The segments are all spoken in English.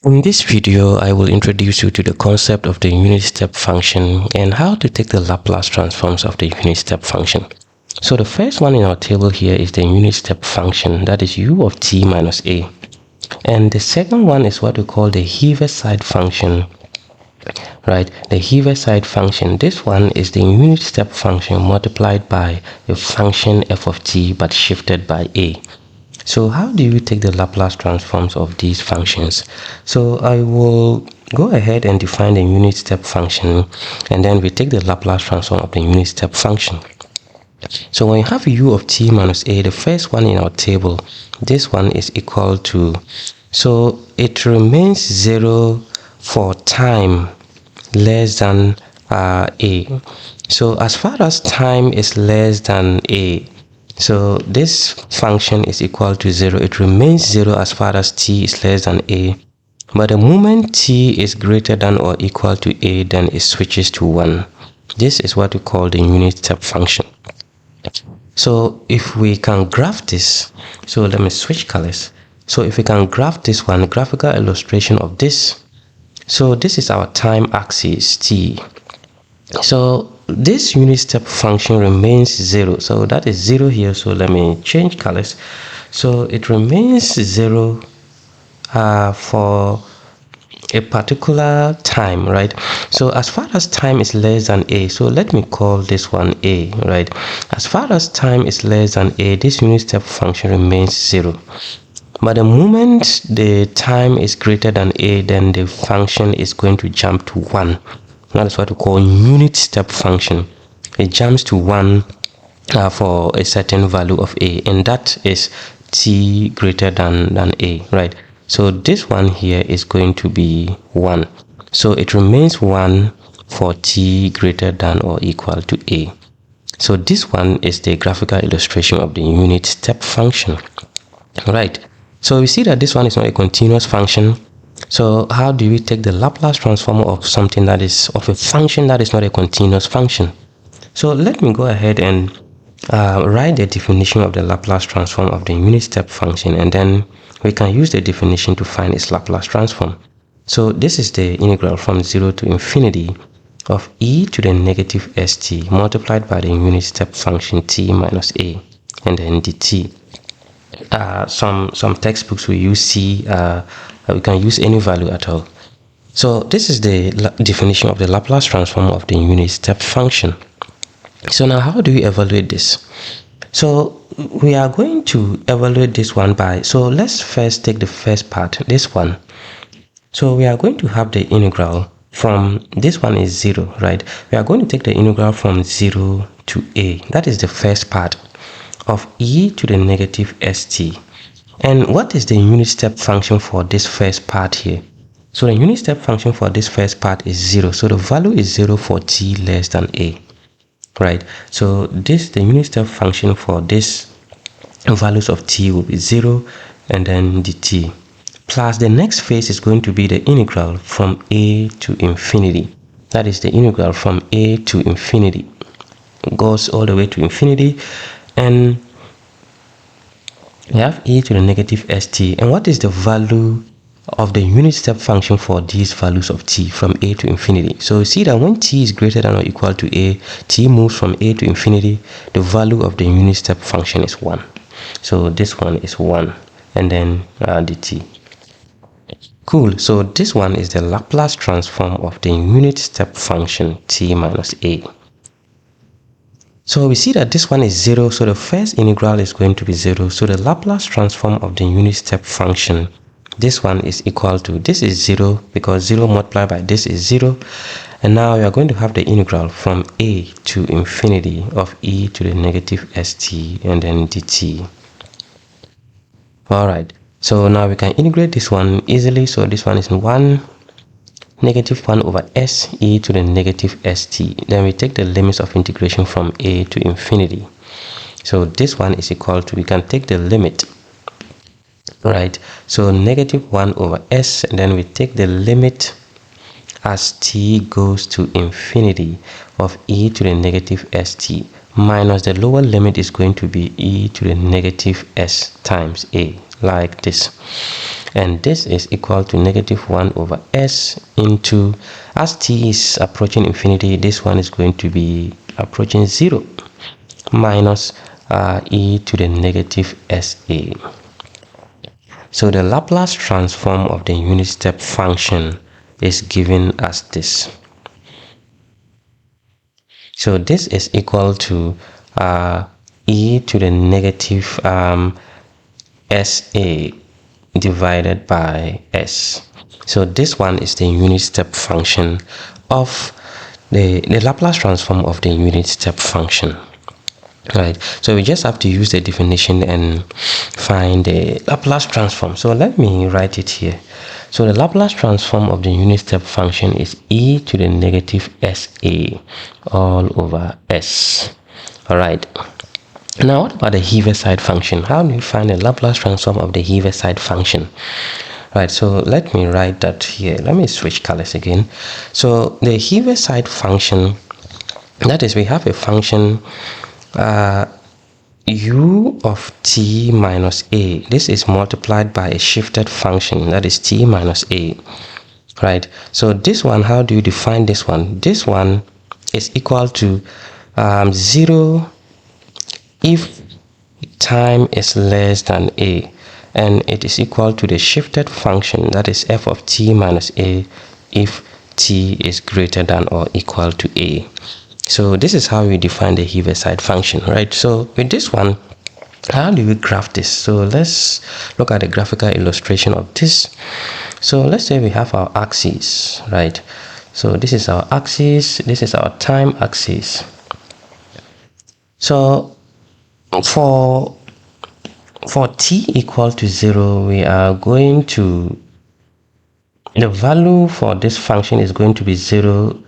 In this video, I will introduce you to the concept of the unit step function and how to take the Laplace transforms of the unit step function. So the first one in our table here is the unit step function, that is u of t minus a. And the second one is what we call the Heaviside function, right? The Heaviside function, this one is the unit step function multiplied by a function f of t but shifted by a. So how do you take the Laplace transforms of these functions? So I will go ahead and define the unit step function, and then we take the Laplace transform of the unit step function. So when you have u of t minus a, the first one in our table, this one is equal to, so it remains 0 for time less than a. So as far as time is less than a, so this function is equal to 0. It remains 0 as far as t is less than a. But the moment t is greater than or equal to a, then it switches to 1. This is what we call the unit step function. So if we can graph this, so let me switch colors. So if we can graph this one, graphical illustration of this. So this is our time axis t. So this unit step function remains 0, so that is 0 here. So let me change colors. So it remains 0 for a particular time, right? So as far as time is less than a, so let me call this one a, right? As far as time is less than a, this unit step function remains 0. But the moment the time is greater than a, then the function is going to jump to 1. That is what we call unit step function. It jumps to 1 for a certain value of a, and that is t greater than a, right? So this one here is going to be 1. So it remains 1 for t greater than or equal to a. So this one is the graphical illustration of the unit step function, right? So we see that this one is not a continuous function. So how do we take the Laplace transform of something that is of a function that is not a continuous function? So let me go ahead and write the definition of the Laplace transform of the unit step function, and then we can use the definition to find its Laplace transform. So this is the integral from 0 to infinity of e to the negative st multiplied by the unit step function t minus a, and then dt. Some textbooks will use c. We can use any value at all. So this is the definition of the Laplace transform of the unit step function. So now how do we evaluate this? So we are going to evaluate this one by, so let's first take the first part, this one. So we are going to have the integral from, this one is 0, right? We are going to take the integral from 0 to a. That is the first part of e to the negative st. And what is the unit step function for this first part here? So the unit step function for this first part is 0. So the value is 0 for t less than a, right? So this, the unit step function for this values of t will be 0 and then dt. Plus the next phase is going to be the integral from a to infinity. That is the integral from a to infinity. It goes all the way to infinity, and we have e to the negative st. And what is the value of the unit step function for these values of t from a to infinity? So you see that when t is greater than or equal to a, t moves from a to infinity. The value of the unit step function is 1. So this one is 1, and then dt. Cool. So this one is the Laplace transform of the unit step function t minus a. So we see that this one is 0, so the first integral is going to be 0. So the Laplace transform of the unit step function, this one is equal to, this is 0 because 0 multiplied by this is 0. And now we are going to have the integral from a to infinity of e to the negative st and then dt. Alright, so now we can integrate this one easily. So this one is 1 negative 1 over s e to the negative st. Then we take the limits of integration from a to infinity. So this one is equal to, we can take the limit, right? So negative 1 over s, and then we take the limit as t goes to infinity of e to the negative st minus the lower limit is going to be e to the negative s times a. like this, and this is equal to negative 1 over s into, as t is approaching infinity, this one is going to be approaching 0, minus e to the negative sa. So the Laplace transform of the unit step function is given as this. So this is equal to e to the negative sa divided by s. So this one is the unit step function of the Laplace transform of the unit step function. Right, so we just have to use the definition and find the Laplace transform. So let me write it here. So the Laplace transform of the unit step function is e to the negative sa all over s. All right, now what about the Heaviside function? How do you find the Laplace transform of the Heaviside function? Right, so let me write that here. Let me switch colors again. So the Heaviside function, that is, we have a function u of t minus a. This is multiplied by a shifted function, that is t minus a. Right, so this one, how do you define this one? This one is equal to 0 if time is less than a, and it is equal to the shifted function, that is f of t minus a, if t is greater than or equal to a. So this is how we define the Heaviside function, right? So with this one, how do we graph this? So let's look at the graphical illustration of this. So let's say we have our axis, right? So this is our axis, this is our time axis. So for t equal to 0, we are going to, the value for this function is going to be 0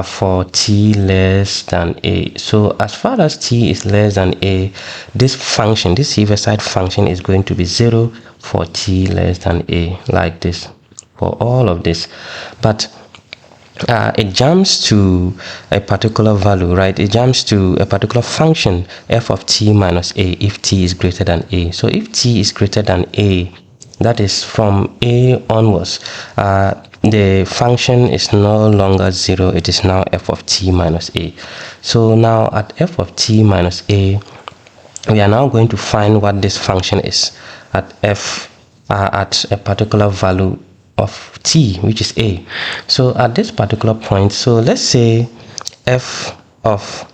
for t less than a. So as far as t is less than a, this function, this Heaviside function, is going to be 0 for t less than a, like this, for all of this. But it jumps to a particular value, right? It jumps to a particular function, f of t minus a, if t is greater than a. So if t is greater than a, that is from a onwards, the function is no longer 0, it is now f of t minus a. So now at f of t minus a, we are now going to find what this function is at at a particular value of t, which is a. So at this particular point, so let's say f of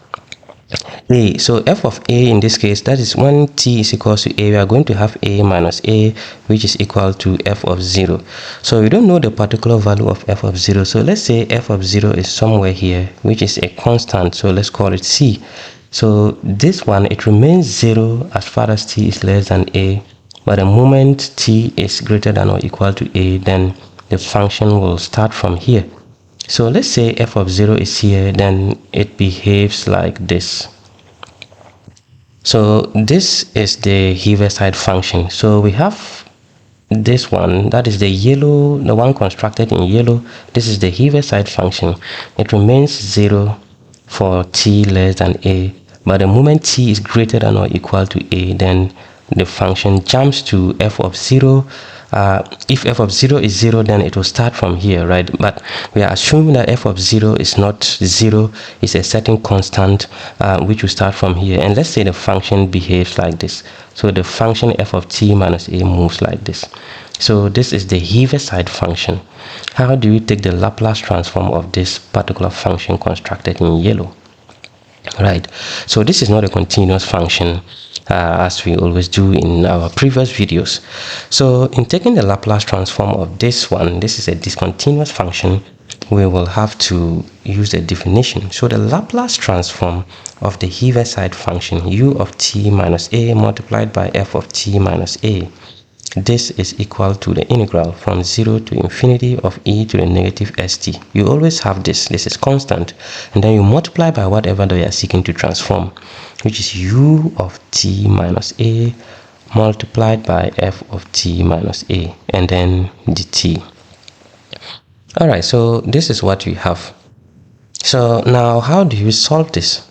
a. So f of a in this case, that is when t is equal to a, we are going to have a minus a, which is equal to f of 0. So we don't know the particular value of f of 0. So let's say f of 0 is somewhere here, which is a constant. So let's call it c. So this one, it remains 0 as far as t is less than a. But the moment t is greater than or equal to a, then the function will start from here. So let's say f of 0 is here, then it behaves like this. So this is the Heaviside function. So we have this one, that is the yellow, the one constructed in yellow. This is the Heaviside function. It remains 0 for t less than a, but the moment t is greater than or equal to a, then the function jumps to f of 0. If f of 0 is 0, then it will start from here, right? But we are assuming that f of 0 is not 0, it's a certain constant which will start from here. And let's say the function behaves like this. So the function f of t minus a moves like this. So this is the Heaviside function. How do you take the Laplace transform of this particular function constructed in yellow? Right, so this is not a continuous function as we always do in our previous videos. So in taking the Laplace transform of this one, this is a discontinuous function, we will have to use the definition. So the Laplace transform of the Heaviside function u of t minus a multiplied by f of t minus a, this is equal to the integral from 0 to infinity of e to the negative st. You always have this is constant, and then you multiply by whatever that you are seeking to transform, which is u of t minus a multiplied by f of t minus a, and then dt. All right, so this is what we have. So now how do you solve this?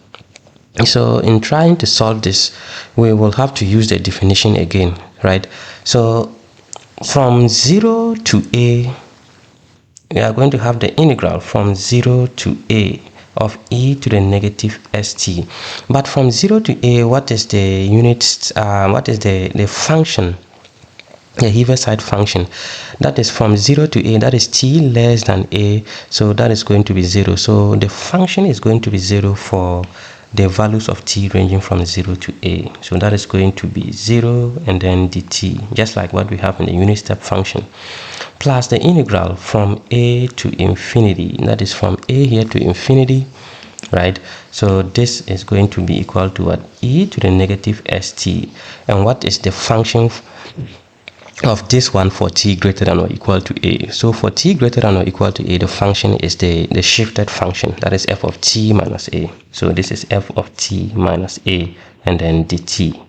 So in trying to solve this, we will have to use the definition again, right? So from 0 to a, we are going to have the integral from 0 to a of e to the negative st. But from 0 to a, what is the unit, what is the function, the Heaviside function? That is from 0 to a, that is t less than a, so that is going to be 0. So the function is going to be 0 for the values of t ranging from 0 to a. So that is going to be 0 and then dt, just like what we have in the unit step function, plus the integral from a to infinity, that is from a here to infinity, right? So this is going to be equal to what? E to the negative st. And what is the function of this one for t greater than or equal to a? So for t greater than or equal to a, the function is the shifted function, that is f of t minus a. So this is f of t minus a and then dt.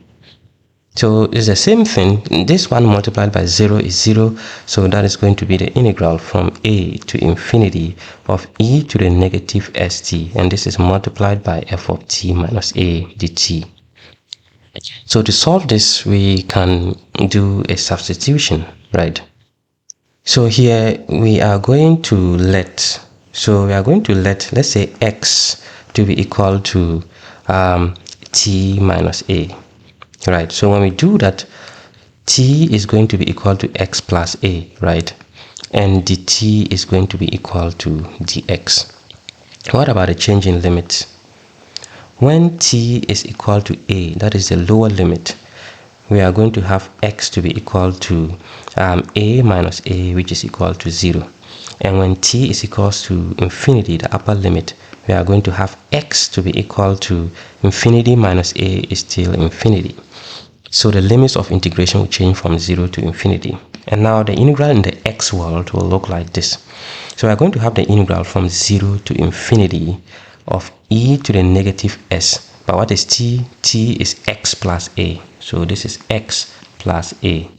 So it's the same thing. This one multiplied by 0 is 0, so that is going to be the integral from a to infinity of e to the negative st, and this is multiplied by f of t minus a dt. So to solve this, we can do a substitution, right? So here we are going to let, let's say x to be equal to t minus a, right? So when we do that, t is going to be equal to x plus a, right? And dt is going to be equal to dx. What about the change in limits? When t is equal to a, that is the lower limit, we are going to have x to be equal to a minus a, which is equal to 0. And when t is equal to infinity, the upper limit, we are going to have x to be equal to infinity minus a is still infinity. So the limits of integration will change from 0 to infinity. And now the integral in the x world will look like this. So we are going to have the integral from 0 to infinity of e to the negative s. But what is t? T is x plus a. So this is x plus a,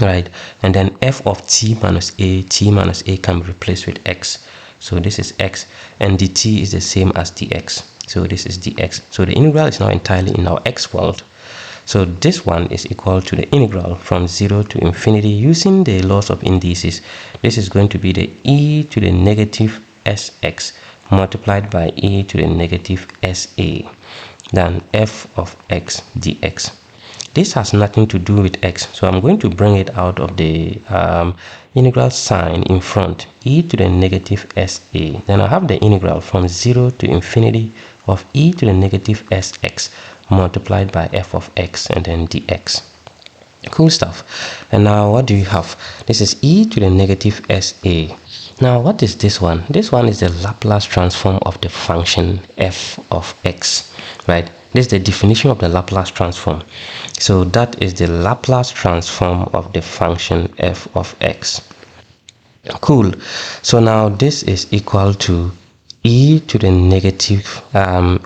right? And then f of t minus a can be replaced with x. So this is x, and dt is the same as dx. So this is dx. So the integral is now entirely in our x world. So this one is equal to the integral from 0 to infinity using the laws of indices. This is going to be the e to the negative sx multiplied by e to the negative sa, then f of x dx. This has nothing to do with x, so I'm going to bring it out of the integral sign in front, e to the negative sa. Then I have the integral from 0 to infinity of e to the negative sx multiplied by f of x and then dx. Cool stuff. And now what do you have? This is e to the negative sa. Now what is this one? This one is the Laplace transform of the function f of x, right? This is the definition of the Laplace transform. So that is the Laplace transform of the function f of x. Cool. So now this is equal to e to the negative sa,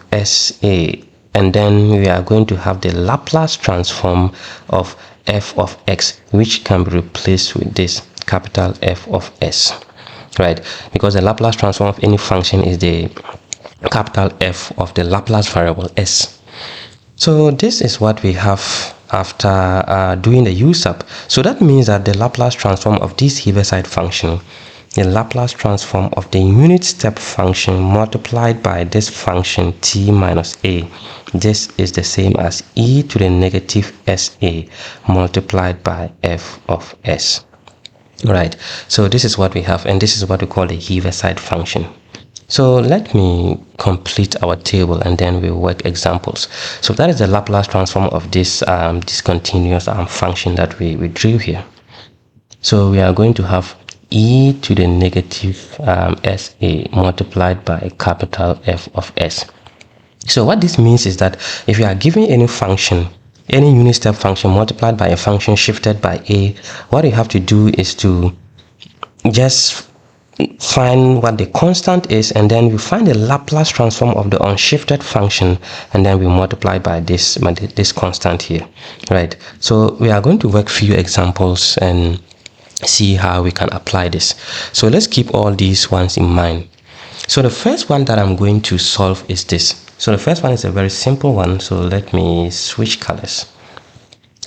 and then we are going to have the Laplace transform of f of x, which can be replaced with this capital F of s, right? Because the Laplace transform of any function is the capital F of the Laplace variable s. So this is what we have after doing the U-sub. So that means that the Laplace transform of this Heaviside function, the Laplace transform of the unit step function multiplied by this function t minus a, this is the same as e to the negative sa multiplied by f of s, right? So this is what we have, and this is what we call the Heaviside function. So let me complete our table and then we'll work examples. So that is the Laplace transform of this discontinuous function that we drew here. So we are going to have e to the negative sa multiplied by capital F of s. So what this means is that if you are given any function, any unit step function multiplied by a function shifted by a, what you have to do is to just find what the constant is, and then we find the Laplace transform of the unshifted function, and then we multiply by this constant here, right? So we are going to work few examples and see how we can apply this. So let's keep all these ones in mind. So the first one that I'm going to solve is this. So the first one is a very simple one, so let me switch colors.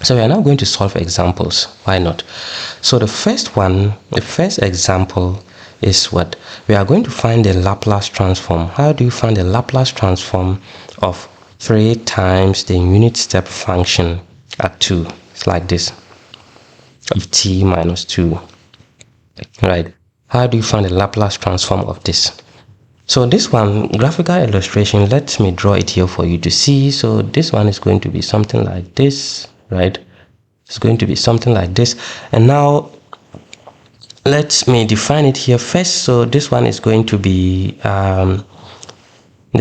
So we are now going to solve examples. Why not? So the first example is what? We are going to find the Laplace transform. How do you find the Laplace transform of 3 times the unit step function at 2? It's like this, of t minus 2. Right. How do you find the Laplace transform of this? So this one, graphical illustration, let me draw it here for you to see. So this one is going to be something like this, right? It's going to be something like this. And now let me define it here first. So this one is going to be the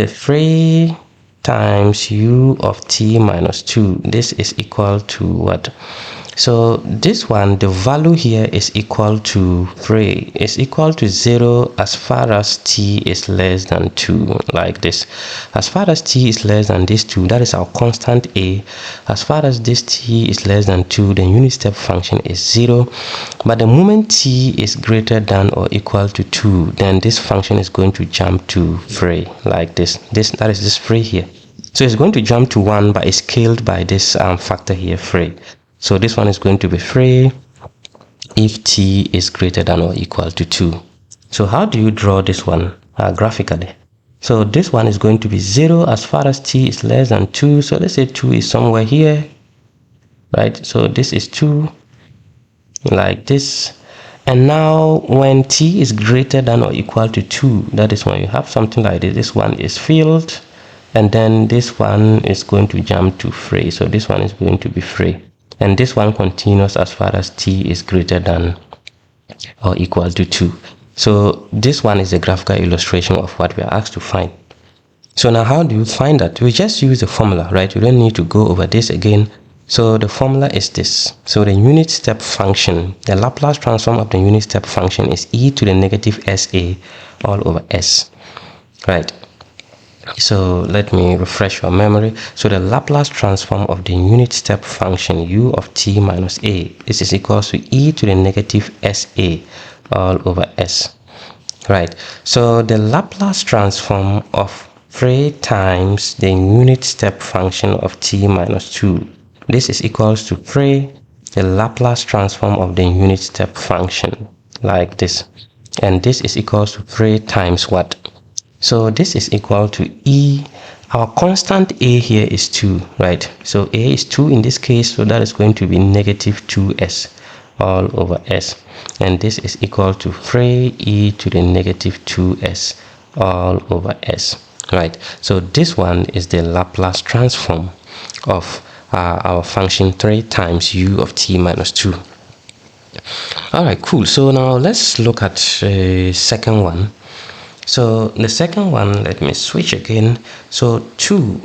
3 times u of t minus 2. This is equal to what? So this one, the value here is equal to 3. It's equal to 0 as far as t is less than 2, like this. As far as t is less than this 2, that is our constant a. As far as this t is less than 2, the unit step function is 0. But the moment t is greater than or equal to 2, then this function is going to jump to 3, like this. That is this 3 here. So it's going to jump to 1, but it's scaled by this factor here, 3. So this one is going to be 3 if t is greater than or equal to 2. So how do you draw this one graphically? So this one is going to be 0 as far as t is less than 2. So let's say 2 is somewhere here, right? So this is 2, like this. And now when t is greater than or equal to 2, that is when you have something like this. This one is filled, and then this one is going to jump to 3. So this one is going to be 3. And this one continues as far as t is greater than or equal to 2. So this one is a graphical illustration of what we are asked to find. So now how do you find that? We just use the formula, right? You don't need to go over this again. So the formula is this. So the unit step function, the Laplace transform of the unit step function is e to the negative sa all over s, right? So let me refresh your memory. So the Laplace transform of the unit step function u of t minus a, this is equals to e to the negative sa all over s, right? So the Laplace transform of 3 times the unit step function of t minus 2, this is equals to 3 the Laplace transform of the unit step function, like this. And this is equals to 3 times what? So this is equal to e. Our constant a here is 2, right? So a is 2 in this case, so that is going to be negative 2s all over s. And this is equal to 3 e to the negative 2s all over s, right? So this one is the Laplace transform of our function 3 times u of t minus 2. All right, cool. So now let's look at a second one. So the second one, let me switch again. So 2,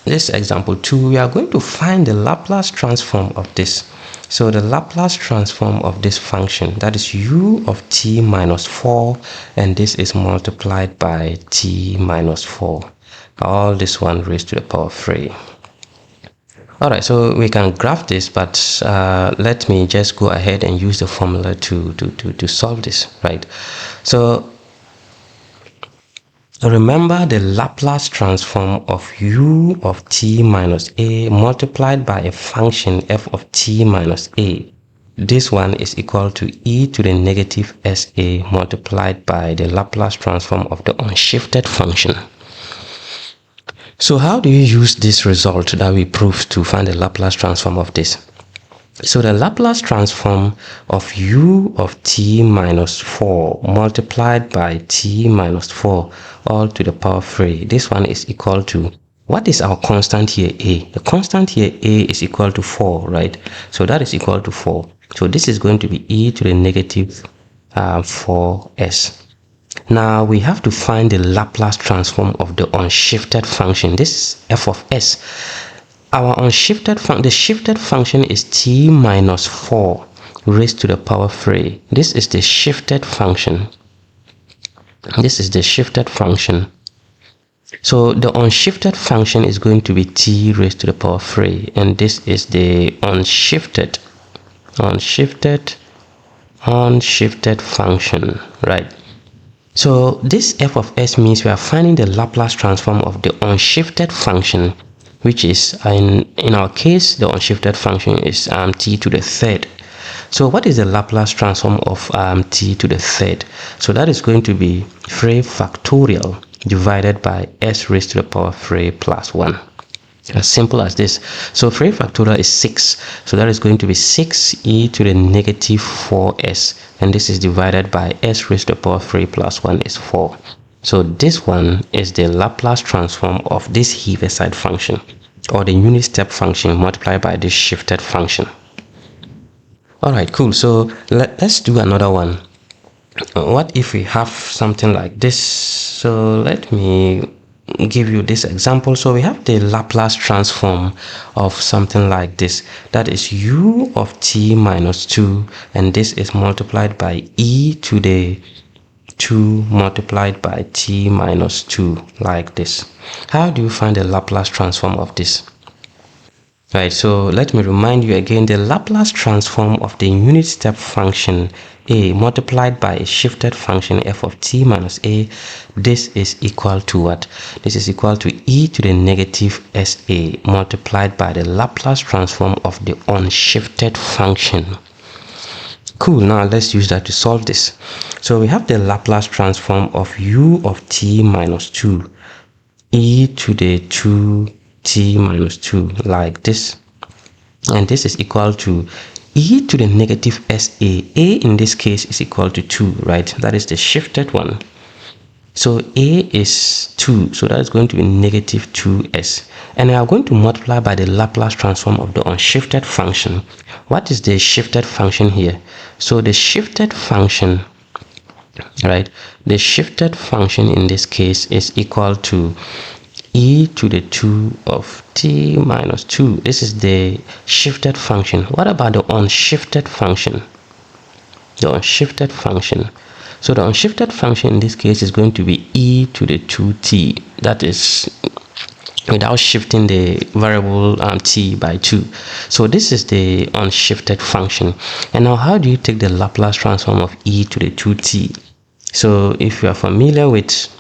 this example 2, we are going to find the Laplace transform of this. So the Laplace transform of this function, that is u of t minus 4, and this is multiplied by t minus 4. All this one raised to the power of 3. All right, so we can graph this, but let me just go ahead and use the formula to solve this, right? So remember the Laplace transform of u of t minus a multiplied by a function f of t minus a. This one is equal to e to the negative sa multiplied by the Laplace transform of the unshifted function. So how do you use this result that we proved to find the Laplace transform of this? So the Laplace transform of u of t minus 4 multiplied by t minus 4 all to the power of 3. This one is equal to, what is our constant here, a? The constant here, a, is equal to 4, right? So that is equal to 4. So this is going to be e to the negative 4s. Now we have to find the Laplace transform of the unshifted function. This is f of s. Our unshifted function, the shifted function is t minus 4 raised to the power 3. This is the shifted function. This is the shifted function. So the unshifted function is going to be t raised to the power 3, and this is the unshifted function, right? So this f of s means we are finding the Laplace transform of the unshifted function, which is in our case the unshifted function is t to the third. So what is the Laplace transform of t to the third? So that is going to be 3 factorial divided by s raised to the power 3 plus 1. As simple as this. So 3 factorial is 6. So that is going to be 6e to the negative 4s. And this is divided by s raised to the power 3 plus 1 is 4. So this one is the Laplace transform of this Heaviside function, or the unit step function multiplied by this shifted function. Alright, cool. So let's do another one. What if we have something like this? So let me give you this example. So we have the Laplace transform of something like this. That is u of t minus 2, and this is multiplied by e to the 2 multiplied by t minus 2, like this. How do you find the Laplace transform of this? Right, so let me remind you again, the Laplace transform of the unit step function a multiplied by a shifted function f of t minus a, this is equal to what? This is equal to e to the negative sa multiplied by the Laplace transform of the unshifted function. Cool, now let's use that to solve this. So we have the Laplace transform of u of t minus 2, e to the 2t minus 2, like this. And this is equal to e to the negative sa. A in this case is equal to 2, right? That is the shifted one. So a is 2, so that is going to be negative 2s. And we are going to multiply by the Laplace transform of the unshifted function. What is the shifted function here? So the shifted function, right? The shifted function in this case is equal to e to the 2 of t minus 2. This is the shifted function. What about the unshifted function? The unshifted function. So the unshifted function in this case is going to be e to the 2t. That is without shifting the variable t by 2. So this is the unshifted function. And now how do you take the Laplace transform of e to the 2t? So if you are familiar with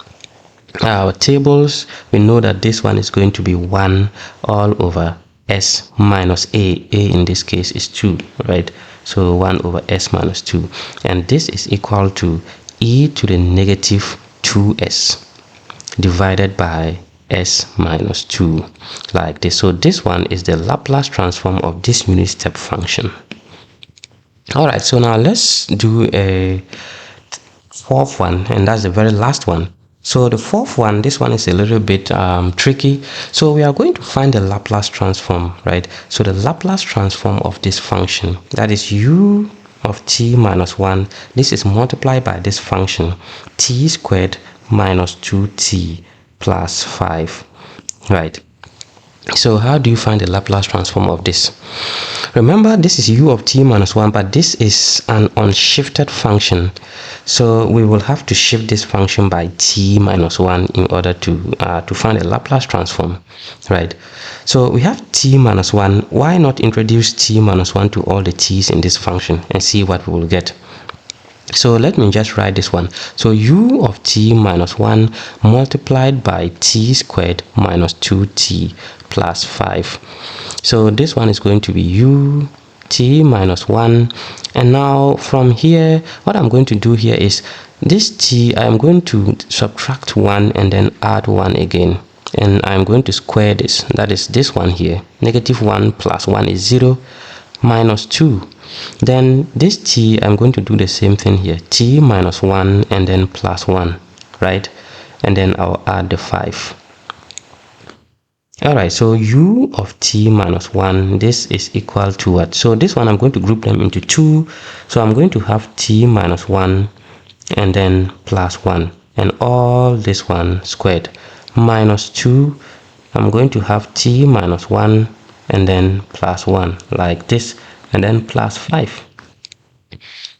our tables, we know that this one is going to be 1 all over s minus a. A in this case is 2, right? So 1 over s minus 2. And this is equal to e to the negative 2s divided by s minus 2, like this. So this one is the Laplace transform of this unit step function. Alright, so now let's do a fourth one, and that's the very last one. So the fourth one, this one is a little bit tricky. So we are going to find the Laplace transform, right? So the Laplace transform of this function, that is u of t minus 1, this is multiplied by this function t squared minus 2t plus 5, right? So how do you find the Laplace transform of this? Remember, this is u of t minus 1, but this is an unshifted function. So we will have to shift this function by t minus 1 in order to find a Laplace transform, right? So we have t minus 1. Why not introduce t minus 1 to all the t's in this function and see what we will get? So let me just write this one. So u of t minus 1 multiplied by t squared minus 2t plus 5. So this one is going to be u t minus 1. And now from here, what I'm going to do here is this t, I'm going to subtract 1 and then add 1 again. And I'm going to square this. That is this one here. Negative 1 plus 1 is 0 minus 2. Then this t, I'm going to do the same thing here, t minus 1 and then plus 1, right? And then I'll add the 5. Alright, so u of t minus 1, this is equal to what? So this one I'm going to group them into 2. So I'm going to have t minus 1 and then plus 1, and all this one squared minus 2. I'm going to have t minus 1 and then plus 1, like this, and then plus 5.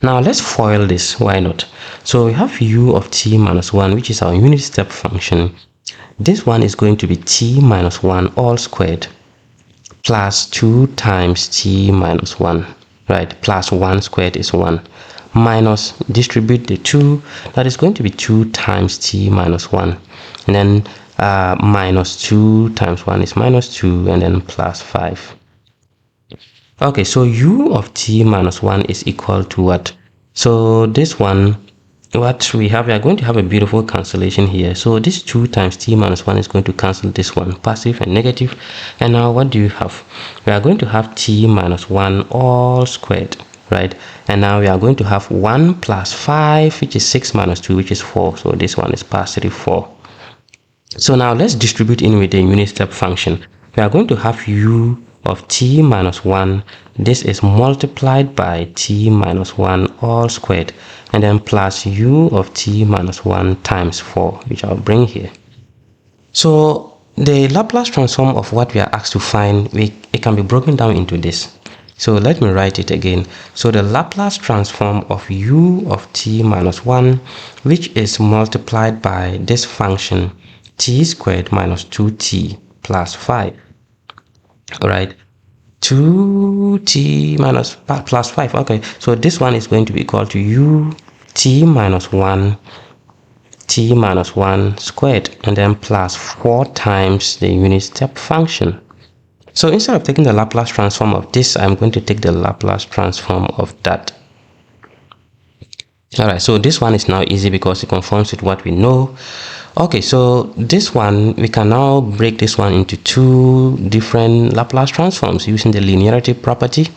Now let's FOIL this, why not? So we have u of t minus 1, which is our unit step function. This one is going to be t minus 1 all squared plus 2 times t minus 1, right? Plus 1 squared is 1 minus distribute the 2, that is going to be 2 times t minus 1, and then minus 2 times 1 is minus 2, and then plus 5. Okay, so u of t minus 1 is equal to what? So this one, what we are going to have a beautiful cancellation here. So this 2 times t minus 1 is going to cancel this one, positive and negative. And now what do you have? We are going to have t minus 1 all squared, right? And now we are going to have 1 plus 5, which is 6 minus 2, which is 4. So this one is positive 4. So now let's distribute in with the unit step function. We are going to have u of t minus 1. This is multiplied by t minus 1 all squared, and then plus u of t minus 1 times 4, which I'll bring here. So the Laplace transform of what we are asked to find, it can be broken down into this. So let me write it again. So the Laplace transform of u of t minus 1, which is multiplied by this function t squared minus 2t plus 5. All right, 2t minus plus 5. Okay, so this one is going to be equal to u t minus 1 squared, and then plus 4 times the unit step function. So instead of taking the Laplace transform of this, I'm going to take the Laplace transform of that. All right, so this one is now easy because it conforms with what we know. Okay, so this one, we can now break this one into 2 different Laplace transforms using the linearity property.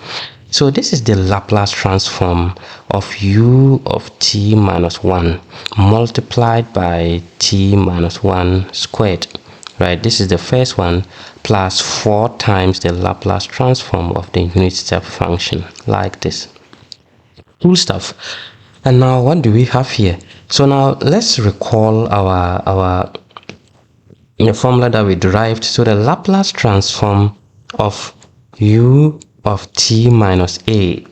So this is the Laplace transform of u of t minus 1 multiplied by t minus 1 squared, right? This is the first one, plus 4 times the Laplace transform of the unit step function, like this. Cool stuff. And now what do we have here? So now let's recall our formula that we derived. So the Laplace transform of u of t minus a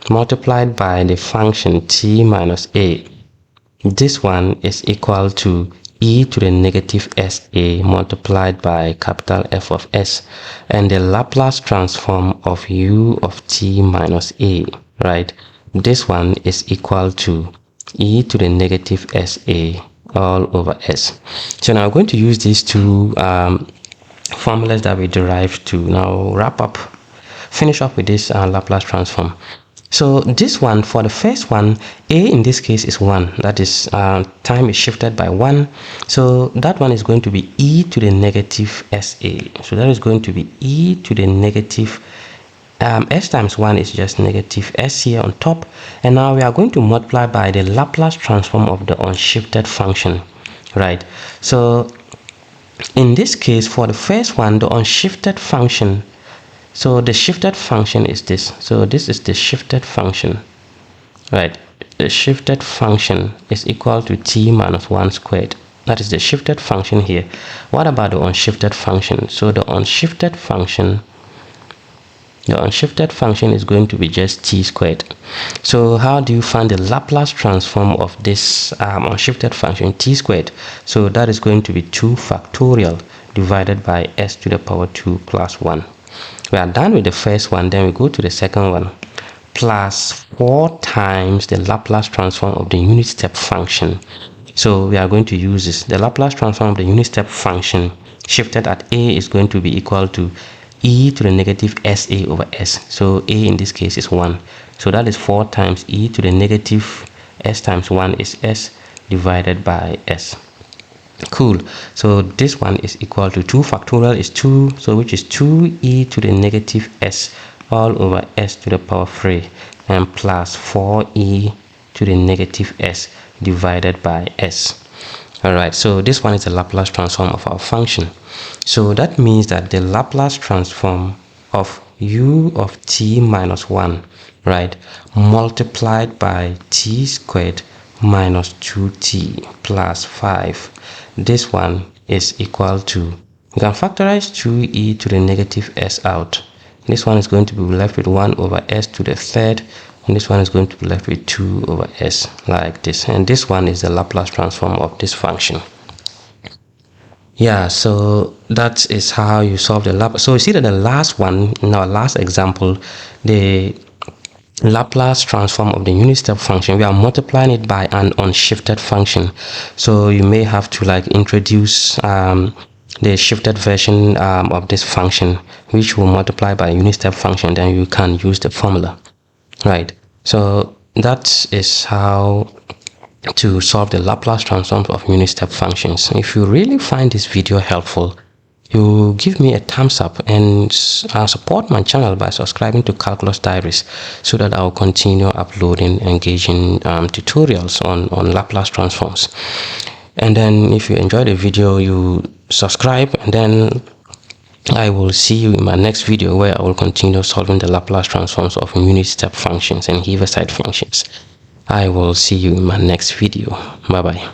multiplied by the function t minus a, this one is equal to e to the negative sa multiplied by capital F of s, and the Laplace transform of u of t minus a, right? This one is equal to e to the negative sa all over s. So now I'm going to use these two formulas that we derived to now finish up with this Laplace transform. So this one, for the first one, a in this case is 1. That is, time is shifted by 1. So that one is going to be e to the negative sa. So that is going to be e to the negative s times 1 is just negative s here on top, and now we are going to multiply by the Laplace transform of the unshifted function, right? So in this case, for the first one, the unshifted function, so the shifted function is this. So this is the shifted function, right? The shifted function is equal to t minus 1 squared. That is the shifted function here. What about the unshifted function? So the unshifted function is going to be just t squared. So how do you find the Laplace transform of this unshifted function t squared? So that is going to be 2 factorial divided by s to the power 2 plus 1. We are done with the first one, then we go to the second one. Plus 4 times the Laplace transform of the unit step function. So we are going to use this. The Laplace transform of the unit step function shifted at a is going to be equal to e to the negative sa over s. So a in this case is 1. So that is 4 times e to the negative s times 1 is s divided by s. Cool. So this one is equal to 2 factorial is 2, so which is 2e to the negative s all over s to the power 3, and plus 4e to the negative s divided by s. Alright, so this one is the Laplace transform of our function. So that means that the Laplace transform of u of t minus 1, right, multiplied by t squared minus 2t plus 5, this one is equal to, you can factorize 2e to the negative s out. This one is going to be left with 1 over s to the third, and this one is going to be left with 2 over s, like this. And this one is the Laplace transform of this function. Yeah, so that is how you solve the Laplace. So you see that the last one, in our last example, the Laplace transform of the unit step function, we are multiplying it by an unshifted function. So you may have to like introduce the shifted version of this function, which will multiply by a unit step function. Then you can use the formula, right? So that is how to solve the Laplace transforms of unit step functions. If you really find this video helpful, you give me a thumbs up and support my channel by subscribing to Calculus Diaries, so that I'll continue uploading engaging tutorials on Laplace transforms. And then if you enjoy the video, you subscribe, and then I will see you in my next video, where I will continue solving the Laplace transforms of unit step functions and Heaviside functions. I will see you in my next video. Bye bye.